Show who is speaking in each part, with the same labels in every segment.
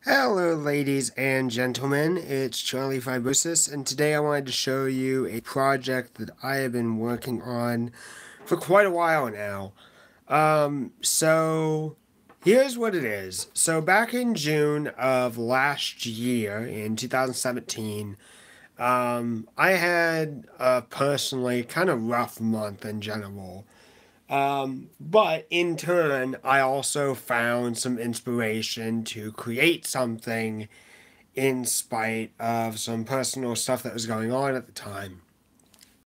Speaker 1: Hello, ladies and gentlemen. It's Charlie Fibrosis, and today I wanted to show you a project that I have been working on for quite a while now. So here's what it is. So back in June of last year, in 2017, I had a personally kind of rough month in general. But in turn, I also found some inspiration to create something in spite of some personal stuff that was going on at the time.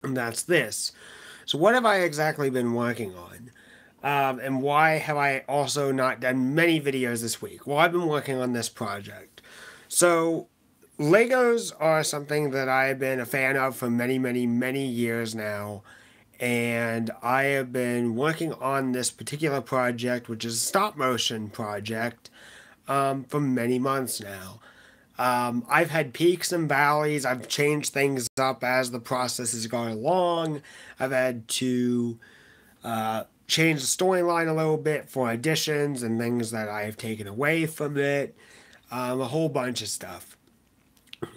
Speaker 1: And that's this. So, what have I exactly been working on? And why have I also not done many videos this week? Well, I've been working on this project. So, Legos are something that I've been a fan of for many, many, many years now. And I have been working on this particular project, which is a stop motion project, for many months now. I've had peaks and valleys. I've changed things up as the process is going along. I've had to change the storyline a little bit for additions and things that I've taken away from it. A whole bunch of stuff.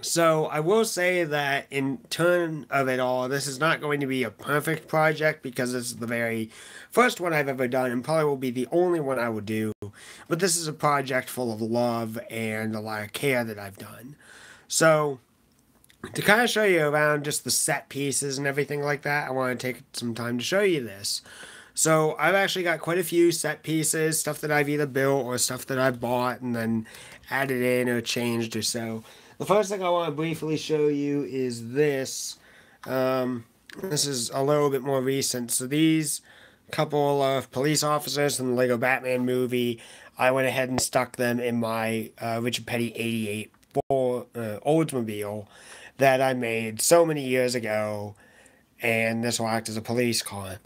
Speaker 1: So I will say that in turn of it all, this is not going to be a perfect project because this is the very first one I've ever done and probably will be the only one I will do. But this is a project full of love and a lot of care that I've done. So to kind of show you around just the set pieces and everything like that, I want to take some time to show you this. So I've actually got quite a few set pieces, stuff that I've either built or stuff that I've bought and then added in or changed or so. The first thing I want to briefly show you is this. This is a little bit more recent. So these couple of police officers from the Lego Batman movie, I went ahead and stuck them in my Richard Petty 88 Oldsmobile that I made so many years ago, and this will act as a police car.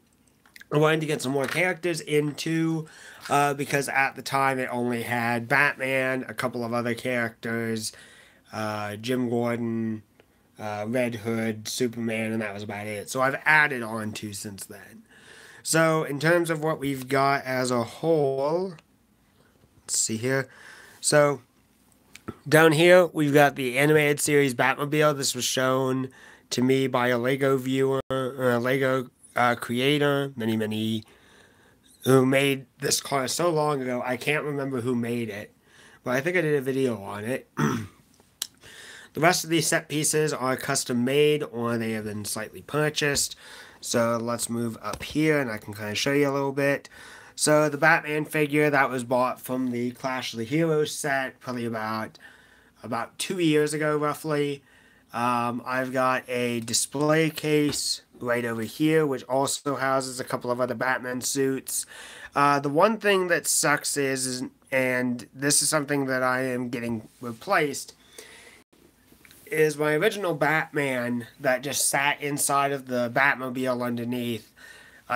Speaker 1: I wanted to get some more characters into because at the time it only had Batman, a couple of other characters, Jim Gordon, Red Hood, Superman, and that was about it. So I've added on to since then. So in terms of what we've got as a whole, let's see here. So down here we've got the animated series Batmobile. This was shown to me by a Lego viewer, or a Lego creator, many who made this car so long ago. I can't remember who made it, but I think I did a video on it. The rest of these set pieces are custom made or they have been slightly purchased. So let's move up here and I can kind of show you a little bit. So the Batman figure that was bought from the Clash of the Heroes set probably about 2 years ago roughly. I've got a display case right over here which also houses a couple of other Batman suits. The one thing that sucks is, and this is something that I am getting replaced, is my original Batman that just sat inside of the Batmobile underneath.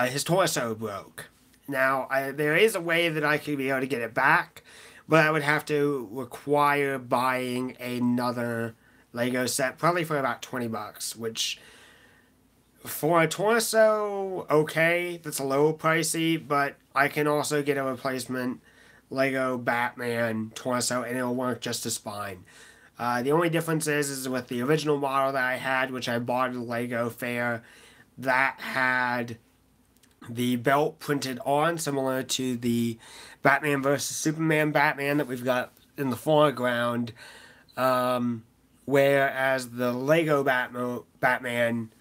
Speaker 1: His torso broke. Now, there is a way that I could be able to get it back, but I would have to require buying another Lego set, probably for about 20 bucks, which for a torso, okay, that's a little pricey, but I can also get a replacement Lego Batman torso and it'll work just as fine. The only difference is with the original model that I had, which I bought at a Lego fair, that had the belt printed on, similar to the Batman vs. Superman Batman that we've got in the foreground. Whereas the Lego Batman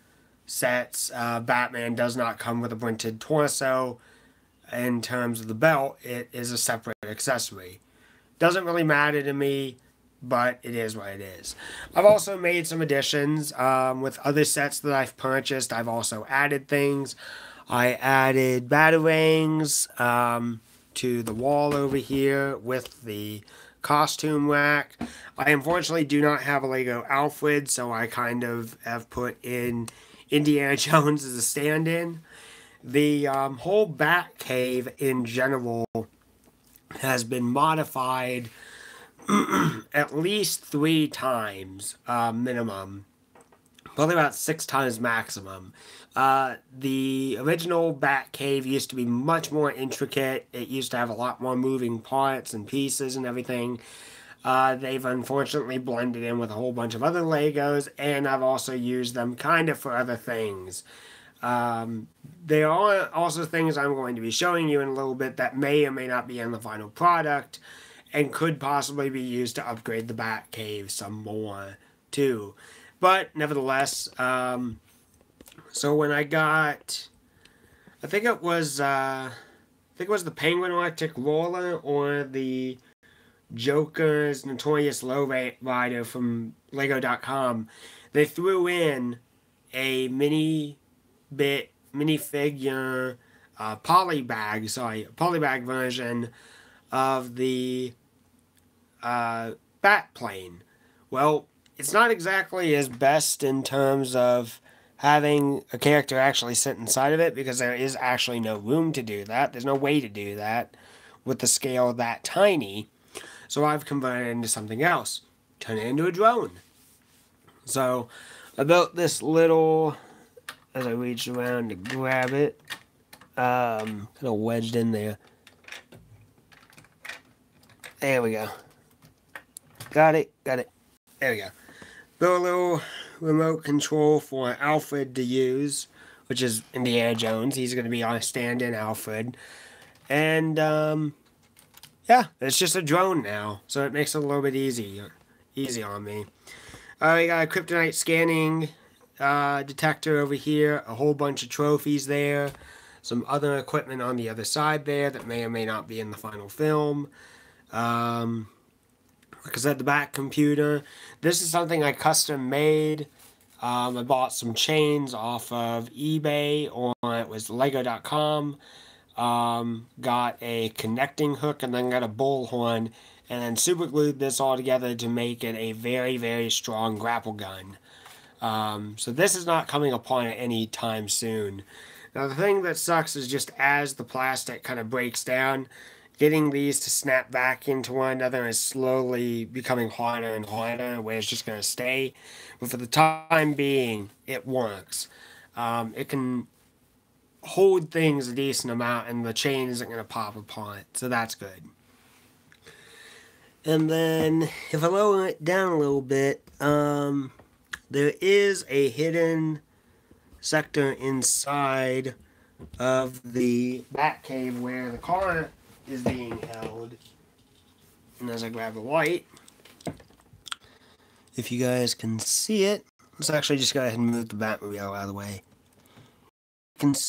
Speaker 1: sets, Batman does not come with a printed torso. In terms of the belt, it is a separate accessory. Doesn't really matter to me, but it is what it is. I've also made some additions with other sets that I've purchased. I've also added things. I added batarangs to the wall over here with the costume rack. I unfortunately do not have a Lego Alfred, so I kind of have put in Indiana Jones as a stand-in. The whole Bat Cave in general has been modified at least 3 times minimum, probably about 6 times maximum. The original Bat Cave used to be much more intricate. It used to have a lot more moving parts and pieces and everything. They've unfortunately blended in with a whole bunch of other Legos, and I've also used them kind of for other things. Um, there are also things I'm going to be showing you in a little bit that may or may not be in the final product and could possibly be used to upgrade the Batcave some more too. But nevertheless, so when I got, I think it was the Penguin Electric Roller or the Joker's Notorious Lowrider from Lego.com, they threw in a minifigure polybag version of the bat plane. Well, it's not exactly as best in terms of having a character actually sit inside of it, because there is actually no room to do that. There's no way to do that with the scale that tiny. So I've converted it into something else. Turn it into a drone. So I built this little, as I reached around to grab it, kind of wedged in there. There we go. Got it. There we go. Built a little remote control for Alfred to use, which is Indiana Jones. He's going to be our stand-in Alfred. And, yeah, it's just a drone now, so it makes it a little bit easy on me. We got a kryptonite scanning detector over here, a whole bunch of trophies there, some other equipment on the other side there that may or may not be in the final film. Like I said, the back computer. This is something I custom made. I bought some chains off of eBay, or it was Lego.com. Got a connecting hook and then got a bullhorn, and then super glued this all together to make it a very, very strong grapple gun. So this is not coming apart any time soon. Now the thing that sucks is just as the plastic kind of breaks down, getting these to snap back into one another is slowly becoming harder and harder, where it's just going to stay. But for the time being, it works. It can hold things a decent amount, and the chain isn't going to pop apart, so that's good. And then, if I lower it down a little bit, there is a hidden sector inside of the Batcave where the car is being held. And as I grab the light, if you guys can see it, let's actually just go ahead and move the Batmobile out of the way.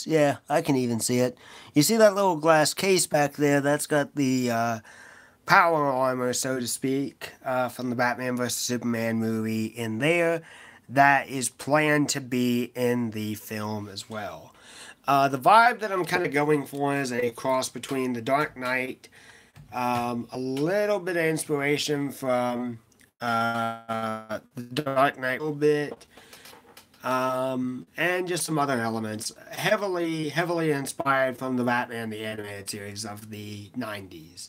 Speaker 1: Yeah, I can even see it. You see that little glass case back there? That's got the power armor, so to speak, from the Batman vs. Superman movie in there. That is planned to be in the film as well. The vibe that I'm kind of going for is a cross between The Dark Knight, a little bit of inspiration from The Dark Knight, a little bit, and just some other elements. Heavily inspired from the Batman the Animated Series of the 90s.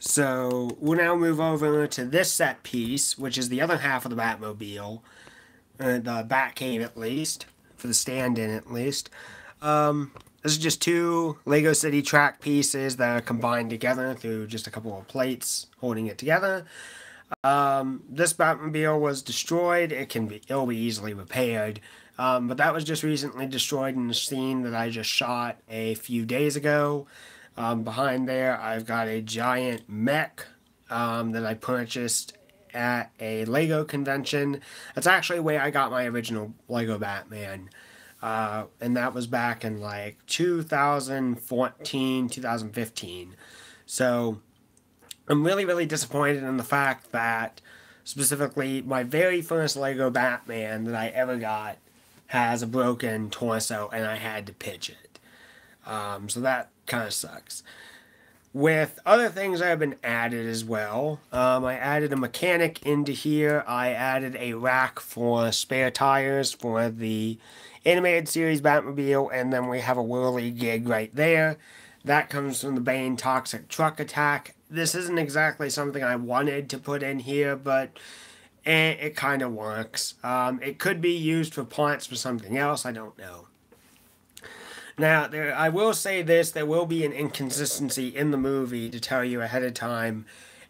Speaker 1: So we'll now move over to this set piece, which is the other half of the Batmobile, the Batcave at least, for the stand-in at least. This is just two Lego City track pieces that are combined together through just a couple of plates holding it together. This Batmobile was destroyed. It'll be easily repaired. But that was just recently destroyed in the scene that I just shot a few days ago. Behind there, I've got a giant mech that I purchased at a Lego convention. That's actually where I got my original Lego Batman. And that was back in like 2014, 2015. So I'm really disappointed in the fact that specifically my very first Lego Batman that I ever got has a broken torso and I had to pitch it. So that kind of sucks. With other things that have been added as well, I added a mechanic into here. I added a rack for spare tires for the Animated Series Batmobile, and then we have a whirligig right there. That comes from the Bane Toxic Truck Attack. This isn't exactly something I wanted to put in here, but it kind of works. It could be used for parts for something else, I don't know. Now, I will say this, there will be an inconsistency in the movie to tell you ahead of time,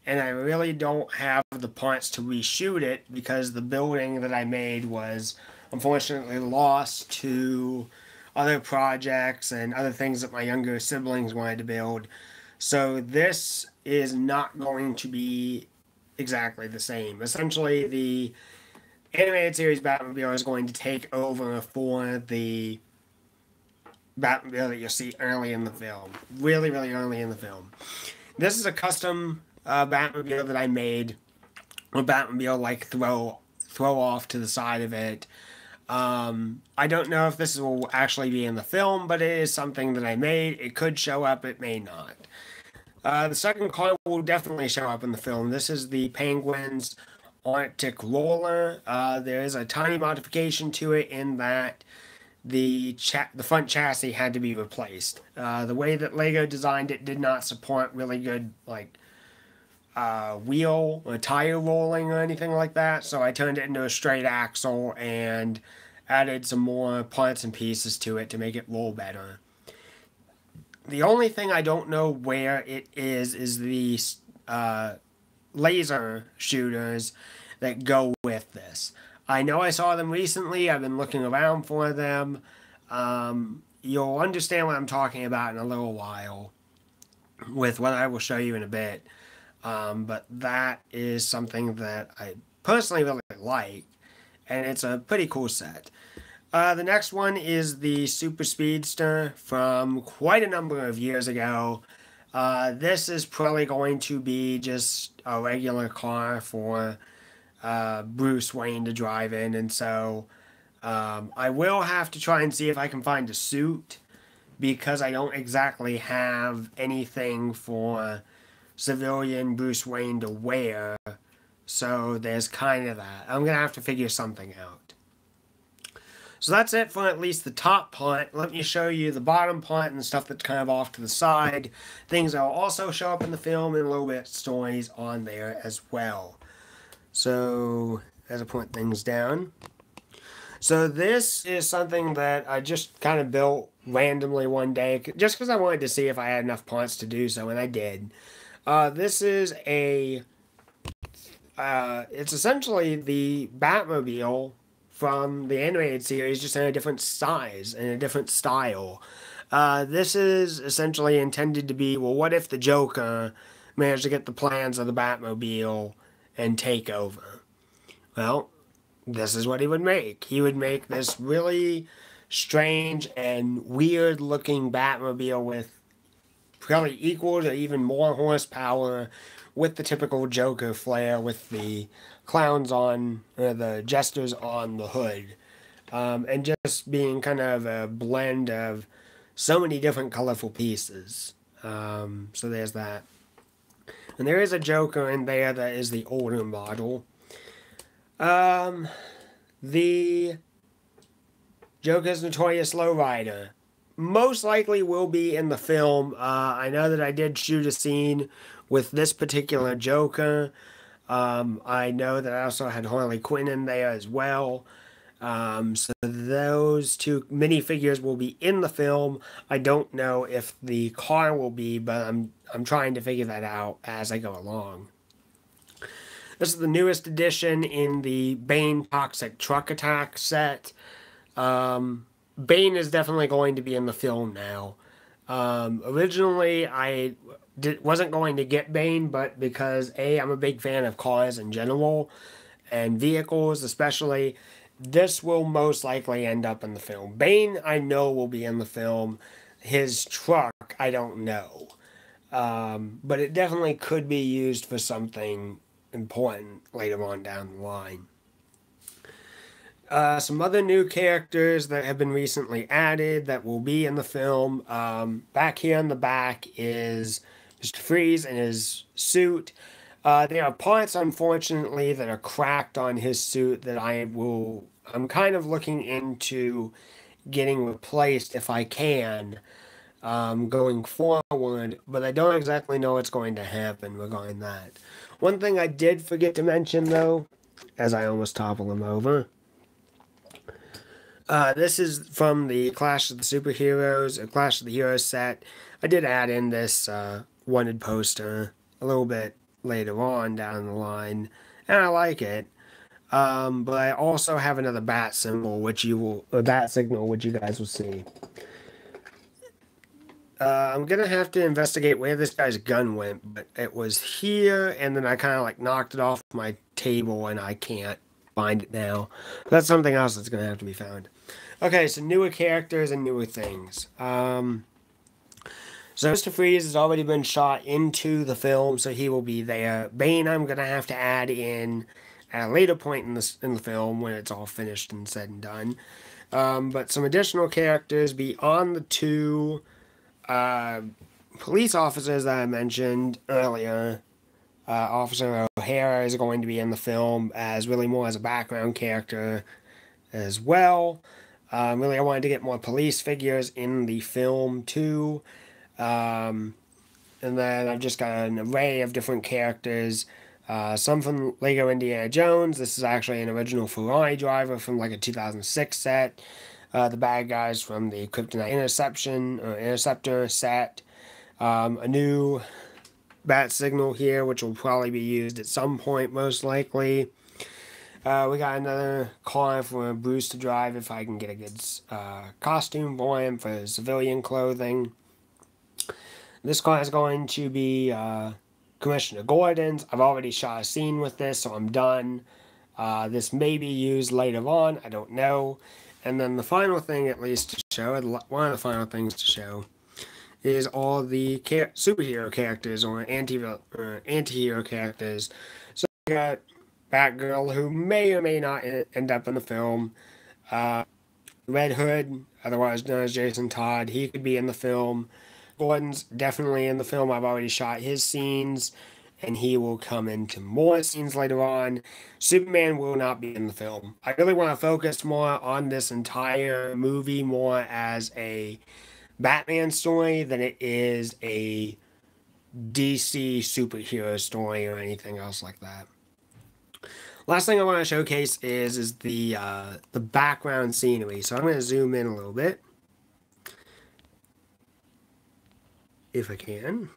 Speaker 1: and I really don't have the parts to reshoot it because the building that I made was unfortunately lost to other projects and other things that my younger siblings wanted to build. So this is not going to be exactly the same. Essentially, the animated series Batmobile is going to take over for the Batmobile that you'll see early in the film. Really, really early in the film. This is a custom Batmobile that I made. A Batmobile like throw off to the side of it. I don't know if this will actually be in the film, but it is something that I made. It could show up, it may not. The second car will definitely show up in the film. This is the Penguin's Arctic Roller. There is a tiny modification to it in that the front chassis had to be replaced. The way that Lego designed it did not support really good wheel or tire rolling or anything like that, so I turned it into a straight axle and added some more parts and pieces to it to make it roll better. The only thing I don't know where it is the laser shooters that go with this. I know I saw them recently. I've been looking around for them. You'll understand what I'm talking about in a little while with what I will show you in a bit. But that is something that I personally really like, and it's a pretty cool set. The next one is the Super Speedster from quite a number of years ago. This is probably going to be just a regular car for Bruce Wayne to drive in, and so I will have to try and see if I can find a suit, because I don't exactly have anything for civilian Bruce Wayne to wear, so there's kind of that. I'm going to have to figure something out. So that's it for at least the top part. Let me show you the bottom part and the stuff that's kind of off to the side. Things that will also show up in the film and a little bit stories on there as well. So, as I point things down. So this is something that I just kind of built randomly one day, just because I wanted to see if I had enough parts to do so, and I did. This is it's essentially the Batmobile from the animated series, just in a different size and a different style. This is essentially intended to be, well, what if the Joker managed to get the plans of the Batmobile and take over? Well, this is what he would make. He would make this really strange and weird looking Batmobile with probably equal to even more horsepower, with the typical Joker flair with the clowns on, or the jesters on the hood. And just being kind of a blend of so many different colorful pieces. So there's that. And there is a Joker in there that is the older model. The Joker's Notorious Lowrider most likely will be in the film. I know that I did shoot a scene with this particular Joker. I know that I also had Harley Quinn in there as well. So those two minifigures will be in the film. I don't know if the car will be, but I'm trying to figure that out as I go along. This is the newest addition in the Bane Toxic Truck Attack set. Bane is definitely going to be in the film now. Originally, I wasn't going to get Bane, but because I'm a big fan of cars in general, and vehicles especially, this will most likely end up in the film. Bane, I know, will be in the film. His truck, I don't know. But it definitely could be used for something important later on down the line. Some other new characters that have been recently added that will be in the film. Back here in the back is Mr. Freeze in his suit. There are parts, unfortunately, that are cracked on his suit that I'm kind of looking into getting replaced if I can, going forward, but I don't exactly know what's going to happen regarding that. One thing I did forget to mention, though, as I almost topple him over, this is from the Clash of the Superheroes, or Clash of the Heroes set. I did add in this wanted poster a little bit later on down the line, and I like it. But I also have another bat symbol, which you will, a bat signal, which you guys will see. I'm gonna have to investigate where this guy's gun went, but it was here, and then I kind of like knocked it off my table, and I can't find it now. That's something else that's gonna have to be found. Okay, so newer characters and newer things. So Mr. Freeze has already been shot into the film, so he will be there. Bane, I'm gonna have to add in at a later point in the film when it's all finished and said and done. But some additional characters beyond the two police officers that I mentioned earlier. Officer O'Hara is going to be in the film as really more as a background character as well. Really, I wanted to get more police figures in the film too. And then I've just got an array of different characters. Some from Lego Indiana Jones. This is actually an original Ferrari driver from like a 2006 set. The bad guys from the Kryptonite Interceptor set. A new bat signal here, which will probably be used at some point, most likely. We got another car for Bruce to drive if I can get a good costume for him for civilian clothing. This car is going to be Commissioner Gordon's. I've already shot a scene with this, so I'm done. This may be used later on, I don't know. And then the final thing, at least to show, one of the final things to show, is all the superhero characters or anti-hero characters. So we got Batgirl, who may or may not end up in the film. Red Hood, otherwise known as Jason Todd, he could be in the film. Gordon's definitely in the film. I've already shot his scenes, and he will come into more scenes later on. Superman will not be in the film. I really want to focus more on this entire movie more as a Batman story than it is a DC superhero story or anything else like that. Last thing I want to showcase is the background scenery. So I'm going to zoom in a little bit, if I can.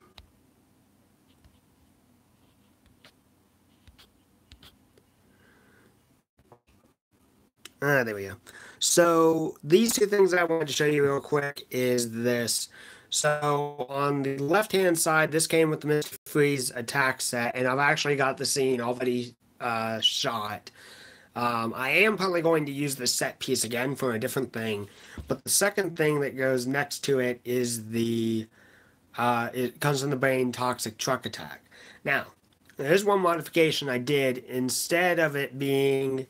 Speaker 1: There we go. So these two things I wanted to show you real quick is this. So on the left-hand side, this came with the Mr. Freeze attack set, and I've actually got the scene already shot. I am probably going to use the set piece again for a different thing, but the second thing that goes next to it is the it comes from the Bane toxic truck attack. Now, there's one modification I did. Instead of it being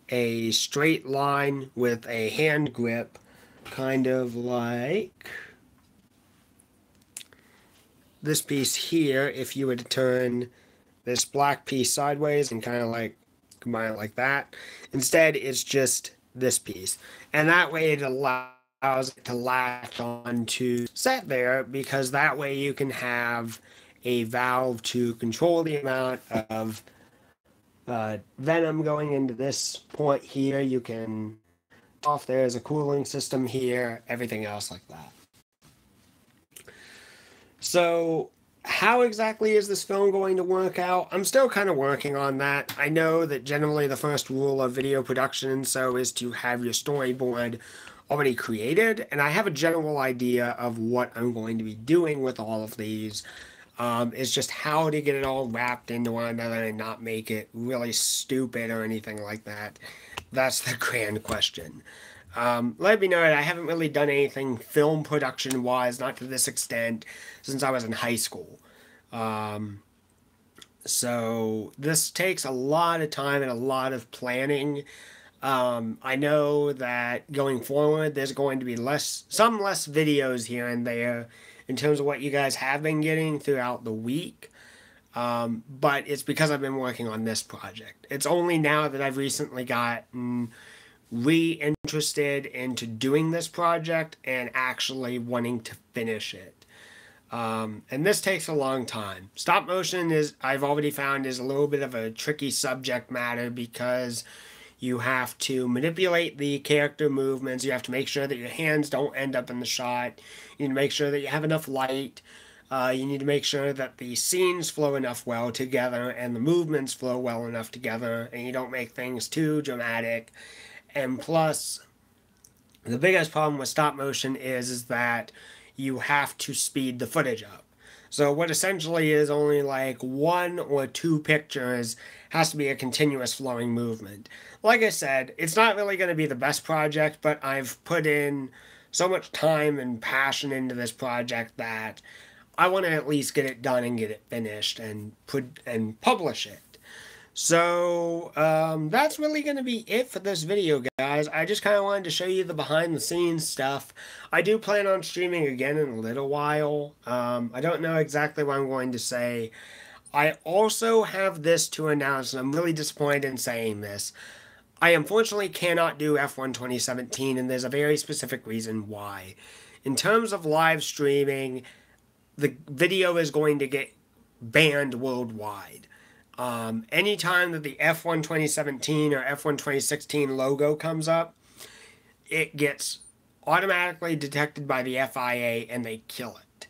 Speaker 1: a straight line with a hand grip, kind of like this piece here, if you were to turn this black piece sideways and kind of like combine it like that. Instead, it's just this piece. And that way it allows it to latch on to set there, because that way you can have a valve to control the amount of venom going into this point here. You can off there's a cooling system here, everything else like that. So how exactly is this film going to work out? I'm still kind of working on that. I know that generally the first rule of video production is to have your storyboard already created, and I have a general idea of what I'm going to be doing with all of these. It's just how to get it all wrapped into one another and not make it really stupid or anything like that. That's the grand question. Let me know that I haven't really done anything film production wise, not to this extent, since I was in high school. So this takes a lot of time and a lot of planning. I know that going forward, there's going to be some less videos here and there in terms of what you guys have been getting throughout the week. But it's because I've been working on this project. It's only now that I've recently gotten re-interested into doing this project and actually wanting to finish it. And this takes a long time. Stop motion I've already found, is a little bit of a tricky subject matter, because you have to manipulate the character movements. You have to make sure that your hands don't end up in the shot. You need to make sure that you have enough light. You need to make sure that the scenes flow enough well together and the movements flow well enough together, and you don't make things too dramatic. And plus, the biggest problem with stop motion is that you have to speed the footage up. So what essentially is only like 1 or 2 pictures has to be a continuous flowing movement. Like I said, it's not really going to be the best project, but I've put in so much time and passion into this project that I want to at least get it done and get it finished and publish it. So that's really going to be it for this video, guys. I just kind of wanted to show you the behind the scenes stuff. I do plan on streaming again in a little while. I don't know exactly what I'm going to say. I also have this to announce, and I'm really disappointed in saying this. I unfortunately cannot do F1 2017, and there's a very specific reason why. In terms of live streaming, the video is going to get banned worldwide. Anytime that the F1 2017 or F1 2016 logo comes up, it gets automatically detected by the FIA and they kill it.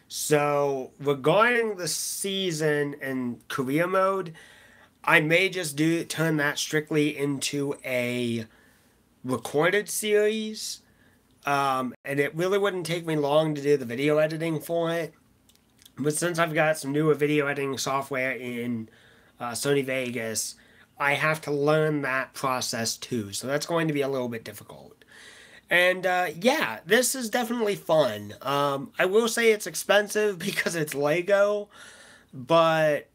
Speaker 1: So regarding the season and career mode, I may just turn that strictly into a recorded series. And it really wouldn't take me long to do the video editing for it. But since I've got some newer video editing software in Sony Vegas, I have to learn that process too. So that's going to be a little bit difficult. And yeah, this is definitely fun. I will say it's expensive because it's Lego, but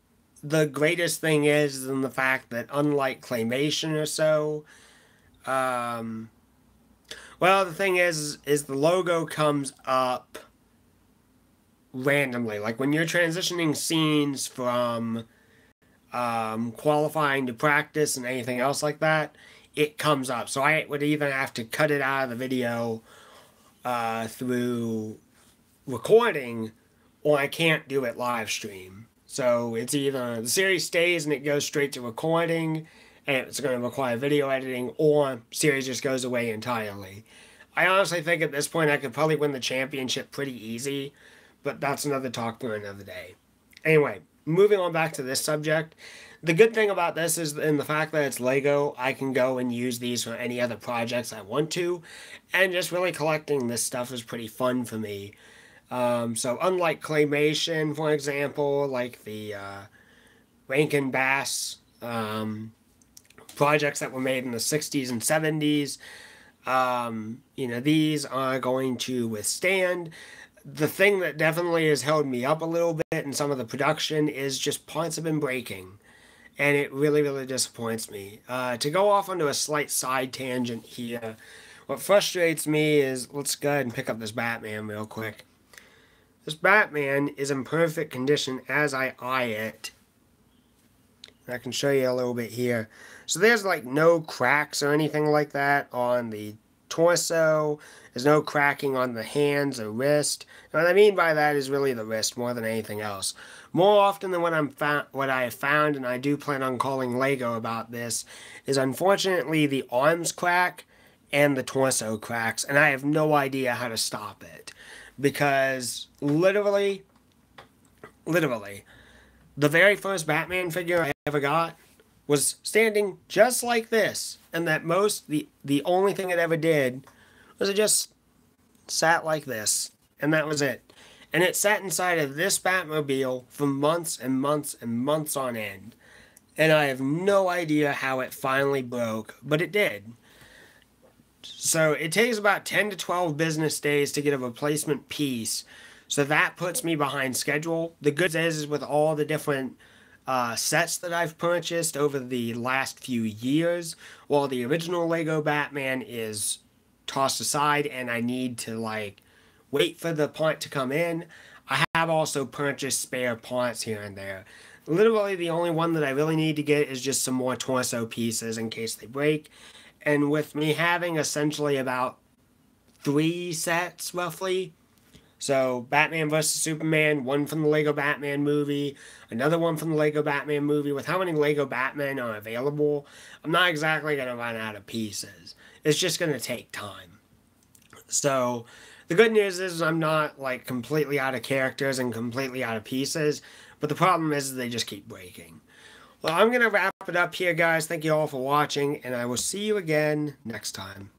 Speaker 1: the greatest thing is in the fact that unlike Claymation or so, well, the thing is the logo comes up randomly. Like when you're transitioning scenes from qualifying to practice and anything else like that, it comes up. So I would either have to cut it out of the video through recording, or I can't do it live stream. So it's either the series stays and it goes straight to recording and it's going to require video editing, or series just goes away entirely. I honestly think at this point I could probably win the championship pretty easy, but that's another talk for another day. Anyway, moving on back to this subject, the good thing about this is in the fact that it's Lego, I can go and use these for any other projects I want to, and just really collecting this stuff is pretty fun for me. So unlike Claymation, for example, like the Rankin Bass projects that were made in the 60s and 70s, you know, these are going to withstand. The thing that definitely has held me up a little bit in some of the production is just parts have been breaking. And it really, really disappoints me. To go off onto a slight side tangent here, what frustrates me is, let's go ahead and pick up this Batman real quick. This Batman is in perfect condition as I eye it. I can show you a little bit here. So there's like no cracks or anything like that on the torso. There's no cracking on the hands or wrist. And what I mean by that is really the wrist more than anything else. More often than what I have found, and I do plan on calling Lego about this, is unfortunately the arms crack and the torso cracks, and I have no idea how to stop it. Because literally, the very first Batman figure I ever got was standing just like this, and that the only thing it ever did was it just sat like this, and that was it. And it sat inside of this Batmobile for months and months and months on end. And I have no idea how it finally broke, but it did. So it takes about 10 to 12 business days to get a replacement piece. So that puts me behind schedule. The good news is with all the different sets that I've purchased over the last few years, while the original Lego Batman is tossed aside and I need to like wait for the part to come in, I have also purchased spare parts here and there. Literally the only one that I really need to get is just some more torso pieces in case they break. And with me having essentially about 3 sets roughly, so Batman vs. Superman, one from the Lego Batman movie, another one from the Lego Batman movie, with how many Lego Batman are available, I'm not exactly going to run out of pieces. It's just going to take time. So The good news is I'm not like completely out of characters and completely out of pieces, but the problem is they just keep breaking. Well, I'm going to wrap it up here, guys. Thank you all for watching, and I will see you again next time.